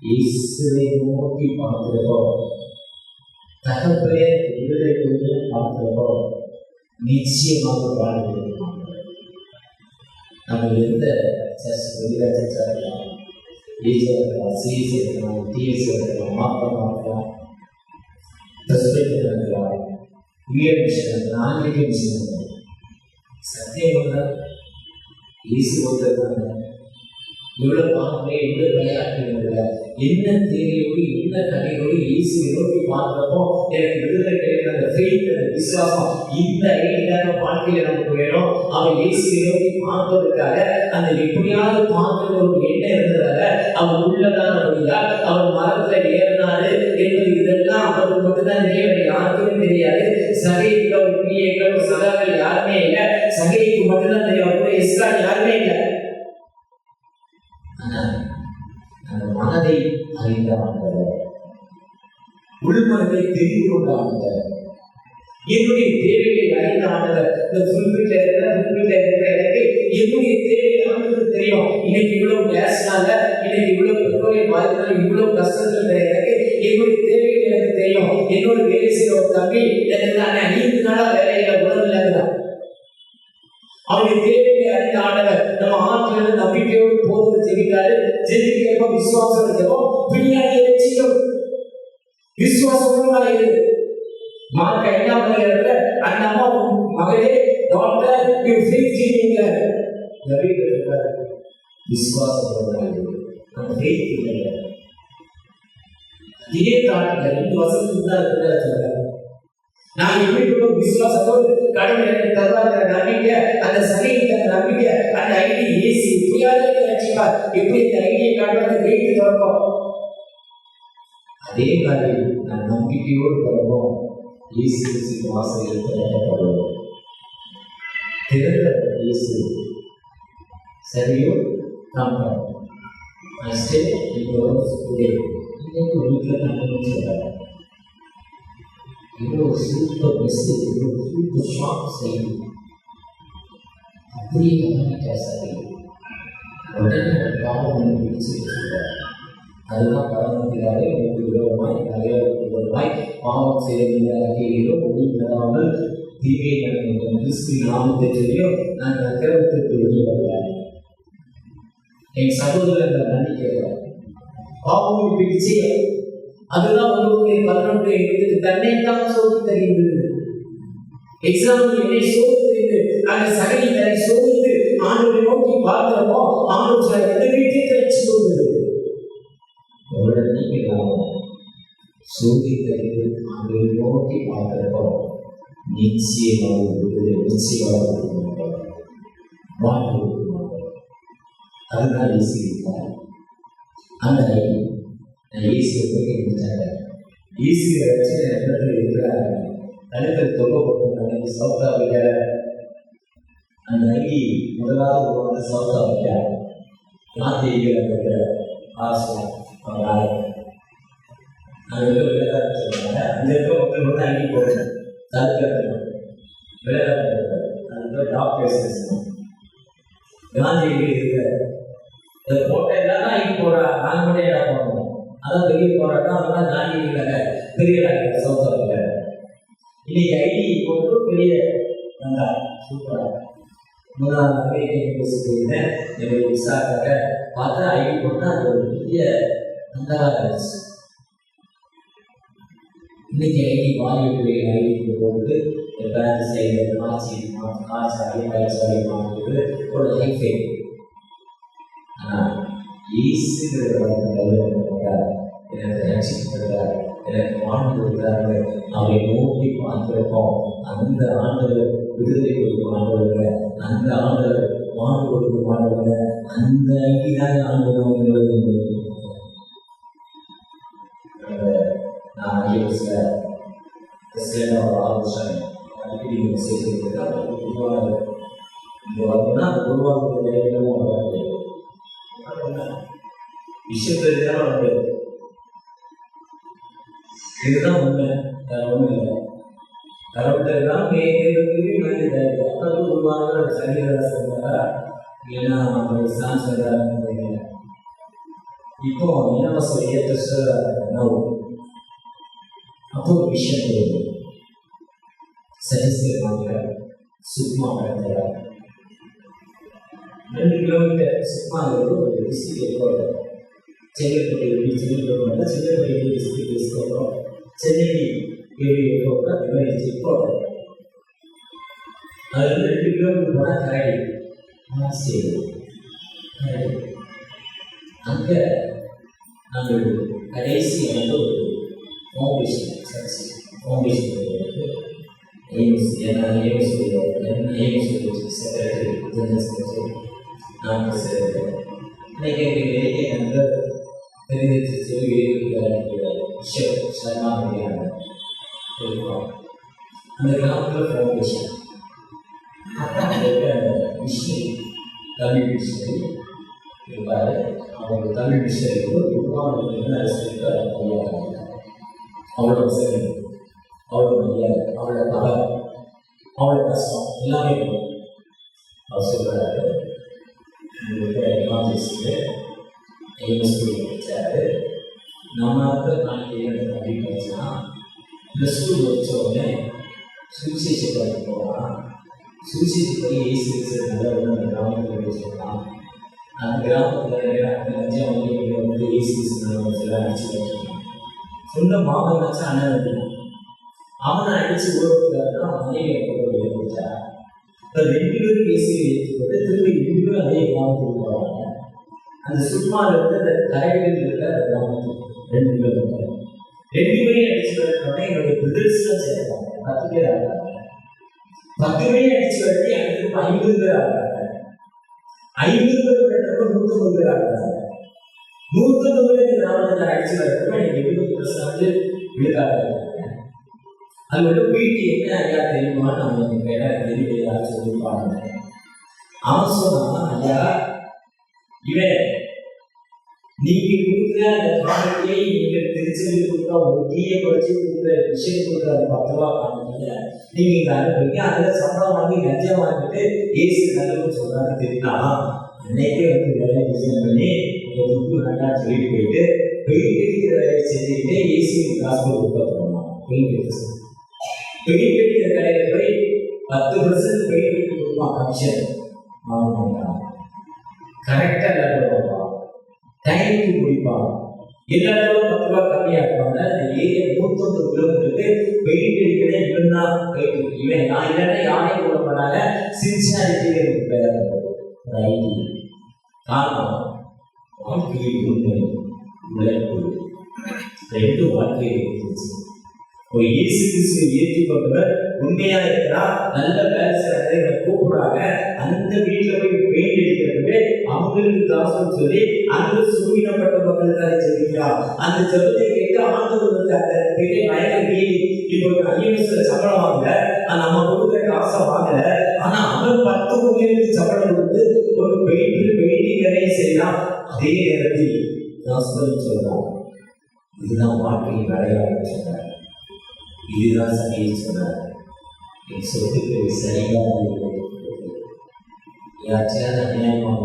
இயேசுவை நோக்கி பார்க்கிறதோ தகப்பே விடுதலை கொண்டு பார்க்கிறதோ நிச்சயமாக வாழ்வு. நம்ம எந்த சர்ச் வெளியில சர்ச்சா இருக்கலாம், ஏஜா இருக்கலாம், சிஎஸ் இருக்கலாம், டிஎஸ் இருக்கலாம், மாப்பமா இருக்கலாம், இருக்கலாம், ஆங்கிலிய விஷயம் சத்தியம் இயேசு ஒருத்தர் இவ்வளவு பார்க்கவே இவ்வளவு விளையாட்டு என்ன தேவையோடு என்ன கதையோடு இயேசுவை நோக்கி பார்க்கிறப்போ எனக்கு விடுதலை கிடைக்கிற அந்த ஃபெய்த் அந்த விசுவாசம் இந்த ஐடியாக வாழ்க்கையில நமக்கு வேணும். அவன் இயேசுவை நோக்கி பார்ப்பதற்காக அந்த எப்படியாவது பார்க்கிற ஒரு எண்ணம் இருந்ததால அவன் உள்ளதான் முடியாது. அவன் மரத்துல ஏறினாரு என்பது இதெல்லாம் அவருக்கு மட்டும்தான் தெரியும். யாருக்குமே தெரியாது. சகைகளோ பிரியங்களோ சகாக்கள் யாருமே இல்லை. சகைக்கு மட்டும்தான் தெரியும். அவருடைய இஸ்ரால் யாருமே இல்லை. அந்த மனதை அறிந்த ஆண்டவர், உள்மனதை தெரிந்து கொண்ட ஆண்டவர், என்னுடைய தேவையை அறிந்த ஆண்டவர். இந்த ஃபுல்பில்ல இருக்கிற எனக்கு என்னுடைய தேவையை ஆண்டவருக்கு தெரியும். இன்னைக்கு இவ்வளவு கேஸ்னால, இன்னைக்கு இவ்வளவு பெட்ரோலியம் பாதினால, இவ்வளவு கஷ்டங்கள் எனக்கு என்னுடைய தேவைகள் எனக்கு தெரியும். என்னோட வேலை செய்யற ஒரு தம்பி எனக்கு 5 நாளா வேலையில உணவு இல்லாதான் அவருடைய தேவையை அறிந்த ஆண்டவர். நம்ம ஆட்கள் நம்பிக்கையோடு போது ஜெபித்தாரு. ஜெபிக்கிறப்ப விசுவாசம் இருக்கிறோம். பின்னாடி வச்சுக்கோ விசுவாசமா இருக்கு. மார்க் 5ஆம் அதிகாரத்துல அந்த அம்மா மகளே டாக்டர் யூ ஃபீல் நீங்க விசுவாசம் நம்ம ஃபெய்த் இல்லை. இதே காலத்துல 2 வருஷத்துக்கு தான் சொல்றாங்க. நான் எப்படி விசுவாசத்தோடு கடவுள் எனக்கு தருவாங்கிற நம்பிக்கை, அந்த சரீரத்தை நம்பிக்கை, அந்த ஐடி ஏசி புரியாத நினைச்சுப்பார். எப்படி இந்த ஐடியை காட்டுவது வெயிட்டு தொடக்கம். அதே மாதிரி நான் நம்பிக்கையோடு தொடங்கும் இயேசு வாசலில் திறக்கப்படுவோம். திறந்த இயேசு சரியோ காண்பார். இன்னைக்கு வீட்டில் நான் சொல்றேன், இவ்வளோ சூப்பர் மெசேஜ், இவ்வளோ சூப்பர் ஷார்ட் செய்யும் அப்படியே கவனிக்க சரி. உடனே பாவம் பிடிச்சிட்டு சொல்றாரு. அதுதான் பரமத்தினாலே உங்களுக்கு விரோதமாய் நிறைய விரோதமாய் பாவம் செய்யறீங்களோ ஒளிவிடாமல் தீமை கிறிஸ்து நாமத்தை தெரியும். நான் நகரத்திற்கு வெளியே வருவேன். என் சகோதரர்கள் நம்பிக்கைகள் பாவம் பிடிச்சு அதுதான் உங்களுக்கு 11 எங்களுக்கு தன்னைத்தான் சோதி தெரிந்தது. எக்ஸாம்பிள் என்னை சோதி தெரிந்து அந்த சகதி தன்னை சோதித்து ஆண்டவரை நோக்கி பார்க்கிறப்போ ஆண்டவர் எந்த வீட்டை வச்சு சொல்வது சோதி தெரிந்து ஆண்டவரை நோக்கி பார்க்கிறப்போ நிச்சயமாக அதுதான் ஈஸி இருப்பார். அந்த ஈஸியை போய் முடிச்சாங்க. ஈஸியை வச்சு இடத்துல இருக்கிறாங்க. கழுத்தில் தொகப்பட்டு சவுத் ஆப்பிரிக்கா அந்த ஐடி முதலாவது சவுத் ஆப்பிரிக்கா நாத்திகள் இருக்கிற ஆசனம் அது விளையாட்டு சொல்லுவாங்க. அந்த இடத்துல மக்கள் வந்து ஐடி போடுறாங்க. விளையாட்டு அது டாக்டர்ஸ் காந்தியடிகள் இருக்கிற இந்த போட்டோ எல்லாம் ஐடி போடுறா. நாங்கள் மட்டும் இடம் போடணும். அதான் பெரிய போராட்டம். அதெல்லாம் காந்தியடிகளை பெரிய டாக்டர் சவுத் ஆப்பிரிக்கா இன்னைக்கு ஐடி போட்டு பெரிய நல்லா சூப்பராக முதலாவது போயிருந்தேன். என்னுடைய விசாக்காக பார்த்தா ஐடி போட்டால் அது ஒரு பெரிய நல்லா இருந்துச்சு. இன்னைக்கு ஐடி வாலிபுடைய ஐடி போட்டு பேங்க் செய்கிற காய்ச்சாடி மாட்டுக்கு ஒரு லைஃபே. ஆனால் ஈஸுங்கிறத எனக்கு ரசிக்கப்பட்டார், எனக்கு வாழ்ந்து கொடுத்தாரு. அவரை நோக்கி பார்க்கிறப்போம் அந்த ஆண்டவர் விடுதலை கொடுக்கும் ஆண்டவர்கள், அந்த ஆண்டவர் வாழ்வு கொடுக்கும் ஆண்டவர்கள், அந்த ஐடிதான் ஆண்டவர். நான் ஐஎஸ்ல ஒரு ஆலோசனை அடிக்கடி மெசேஜ் கொடுத்துருக்காங்க. இங்கே வரணும்னா அந்த உருவாக்குறது விஷயத்தான் வந்து இதுதான் உண்மை. வேற ஒன்றும் இல்லை. கடவுள்தான் உருவாக சரீரா சொன்னாரா இல்லைன்னா சான்ஸ் இப்போ இலவச ஏற்ற அப்போ ஒரு விஷயம் சரிசிரமாக சுக்மா இடத்துல 2 கிலோமீட்டர் சுக்மா ஒரு டிஸ்ட்ரிக்ட் ஏற்போம். செங்கல்பட்டு செங்கல்பட்டு செங்கல்பட்டு டிஸ்ட்ரிக்ட் டிஸ்கோம் சென்னை ஏரியோட போகிறோம். அதில் 2 கிலோமீட்டர் போனால் கரடி சரி. அங்கே நாங்கள் கடைசி வந்து ஒரு foundation foundation AIIMS secretary general secretary நான் இன்னைக்கு எங்களுக்கு நிறைய நண்பர் தெரிஞ்சு சர்மா அந்த கிராமத்தில் ஃபவுண்டேஷன் மிஷினரி தமிழ் மிஷினரி இருப்பார். அவங்க தமிழ் மிஷினரிக்கு உருவான அரசு அவ்வளோ சரி, அவ்வளோ மரியாதை, அவ்வளோ கவலை, அவ்வளோ கஷ்டம் எல்லாமே இருக்கும். அவர் சொல்கிறாரு, படித்தாரு. நம்ம நாளைக்கு அப்படின்னு படிச்சுன்னா ப்ளஸ் 2 முடிச்ச உடனே சுவிசேஷ படிக்க போகலாம். சுவிசேஷ படி ஏசினால அந்த கிராமத்தில் சொல்லலாம். அந்த கிராமத்தில் அந்த 5ஆம் வகுப்பு வந்து ஏசிஎல்லாம் அடிச்சு வச்சுருக்கான். சொந்த மாமன் வச்சு அண்ணன் வைக்கணும். அவனை அடித்து உறவுக்காரனா மனைவி வெளியே கொடுத்தா. இப்போ 2 பேரும் ஏசியில் ஏற்றி போட்டு திரும்பி 2 பேரும் அதே கிராமத்துக்கு போகிறாங்க. அந்த சும்மால இருந்து அந்த கரைகள் இருக்க அந்த கிராமத்துக்கு 2 கிலோமீட்டர் 2 பேரையும் அடிச்சு வரட்டோட என்னுடைய பிரதர்ஸ்லாம் சேர்த்தாங்க 10 பேர் ஆகிறாங்க 10 பேரையும் அடிச்சு வரட்டி அன்னைக்கு 50 பேர் ஆகிறாங்க 50 பேர் கட்டப்ப 150 பேர் ஆகிறாங்க 150 பேருக்கு கிராமத்தில் அடிச்சு வரப்ப நீங்க 70% விழுக்காக அது மட்டும் வீட்டு என்ன ஐயா தெரியுமா நம்ம கேட்டா தெரியலையா சொல்லி பாருங்க அவன் சொன்னான் ஐயா இவன் நீங்க கொடுக்குற அந்த ப்ராடக்டே நீங்க திருச்செந்தூர் கொடுக்குற ஒரு டீயை படிச்சு கொடுக்குற விஷயம் கொடுக்குற அந்த 10 ரூபா காணுங்க நீங்க இங்க அனுப்புறீங்க அதுல சம்பளம் வாங்கி கஞ்சா வாங்கிட்டு ஏசி நல்லதுன்னு சொல்றாங்க தெரியுமா அன்னைக்கே வேலையை டிசைன் பண்ணி உங்க துப்பு வேண்டாம்னு சொல்லிட்டு போயிட்டு இருக்கிற வேலையை செஞ்சுக்கிட்டு ஏசி காசு கொடுக்க பெயிண்ட் அடிக்கிற கடையில போய் 10% பெயிண்ட் கொடுப்பான் கமிஷன் வாங்க மாட்டான் கரெக்டா எல்லாரும் டைமுக்கு முடிப்பான் எல்லாரும் 10 ரூபாய் கம்மியா இருப்பாங்க அந்த ஏரியா 150 கிலோமீட்டருக்கு பெயிண்ட் அடிக்கிற இவன் தான் இவன் நான் இல்லைன்னா யாரையும் போட மாட்டாங்க சின்சியாரிட்டி பேர் ஐடி காரணம் வாழ்க்கையை உண்மை உழைப்பு 2 வாழ்க்கையை இருந்துச்சு ஒரு இயேசு கிறிஸ்துவை ஏற்றுக்கொண்டவர் உண்மையா இருக்கிறார் நல்ல வேலை செய்யறதை கூப்பிடுறாங்க அந்த வீட்டுல போய் பெயிண்ட் அடிக்கிறதுக்கு அவங்களுக்கு காசு சொல்லி அந்த சூழ்நிலைப்பட்ட மக்களுக்காக சொல்லிக்கிறார் அந்த ஜபத்தை கேட்டு ஆண்டவர் அந்த பெரிய பயங்கர இப்போ ஐஎம்எஸ்ல சம்பளம் வாங்கல நம்ம கொடுக்குற காசை வாங்கல ஆனா அவர் 10 ஊழியருக்கு சம்பளம் கொடுத்து ஒரு பெயிண்டிங் வேலையை செய்யலாம் அதே நேரத்தில் காசு சொல்றாங்க இதுதான் வாழ்க்கையின் அடையாளம் சொன்னார் இதுதான் சரியை சொன்னார் என் சொத்துக்கு சரியாக யாச்சியாவது அநியாயமாக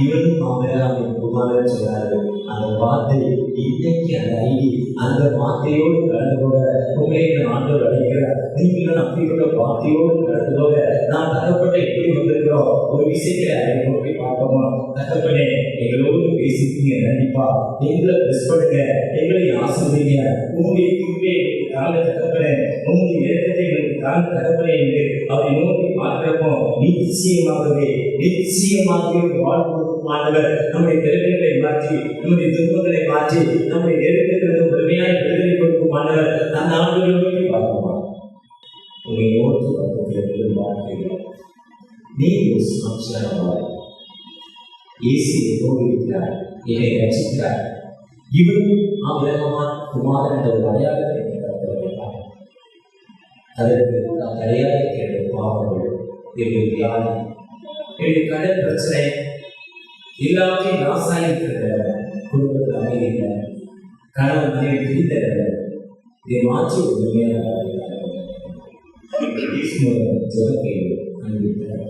இவரும் அவன் குமாரன் சொன்னாரு அந்த வார்த்தை இன்னைக்கு அந்த ஐடி அந்த வார்த்தையோடு கடந்து போக உங்களை ஆண்டவர் அழைக்கிறார் நீங்களும் அப்படிப்பட்ட வார்த்தையோடு கடந்து போக நான் தகப்பட்ட எப்படி வந்திருக்கிறோம் ஒரு விஷயத்தை அழைப்பு போய் பார்ப்போமா தகப்பனே எங்களோடு பேசிட்டீங்க நடிப்பா எங்களை பிளஸ் பண்ணுங்க எங்களை ஆசிர்வதிங்க உங்களுடைய குறிப்பே தாங்க தகப்பனே உங்களுடைய நெருக்கத்தை எங்களுக்கு தாங்க தகப்பனே என்று அவரை நோக்கி பார்க்கிறப்போ நிச்சயமாகவே வாழ்வு மாணவர் நம்முடைய திறமைகளை மாற்றி நம்முடைய துன்பங்களை மாற்றி நம்முடைய நெருக்கத்திலிருந்து முழுமையான விடுதலை கொடுக்கும் மாணவர் அந்த ஆண்டுகளை நோக்கி பார்ப்போமா உங்களை நோக்கி பக்கத்திலிருந்து வாழ்க்கையில் நீ ஒரு சாட்சியானவாய் இயேசு என்னோடு இருக்கிறார் என்னை ரட்சிக்கிறார் இவரும் ஆபிரகாம் குமாரன் என்ற ஒரு அடையாளத்தை வைத்தார் அதற்கு அடையாளத்தை பாவங்கள் என்னுடைய வியாதி என்னுடைய கடன் பிரச்சனை எல்லாத்தையும் நாசாயிருக்கிற குடும்பத்தில் அமைதியில கணவன் மனைவி பிரிந்த இதை மாற்றி ஒரு உண்மையான ஜெபத்தை அனுப்பித்தார்.